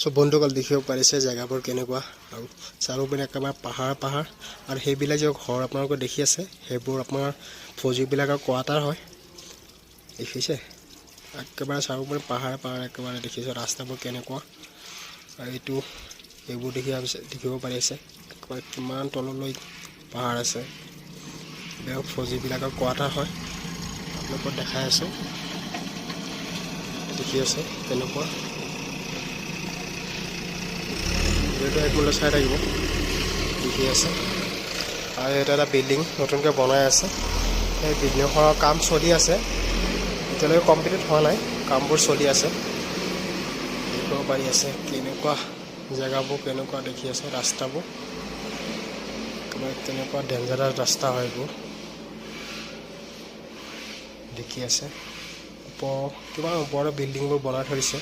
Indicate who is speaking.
Speaker 1: সব বন্ধুসকল দেখিব পাৰিছে জেগাবোৰ কেনেকুৱা আৰু চাৰিওপিনে একেবাৰে পাহাৰ আৰু সেইবিলাক যে ঘৰ আপোনালোকে দেখি আছে সেইবোৰ আপোনাৰ ফৌজিবিলাকৰ কোৱাৰ্টাৰ হয় দেখিছে একেবাৰে চাৰিওপিনে পাহাৰ একেবাৰে দেখিছে ৰাস্তাবোৰ কেনেকুৱা আৰু এইবোৰ দেখিব পাৰিছে একেবাৰে কিমান তললৈ পাহাৰ আছে এইবিলাক ফৌজিবিলাকৰ কোৱাৰ্টাৰ হয় আপোনালোকক দেখাই আছে দেখি আছে কেনেকুৱা এক মিনিট চাই থাকিব দেখি আছে আৰু এটা বিল্ডিং নতুনকৈ বনাই আছে সেই বিল্ডিংখনৰ কাম চলি আছে এতিয়ালৈকে কমপ্লিট হোৱা নাই কামবোৰ চলি আছে দেখিব পাৰি আছে কেনেকুৱা জেগাবোৰ কেনেকুৱা দেখি আছে ৰাস্তাবোৰ কেনেকুৱা ডেঞ্জাৰাছ ৰাস্তা হয় এইবোৰ দেখি আছে কিবা ওপৰৰ বিল্ডিংবোৰ বনাই থৈ দিছে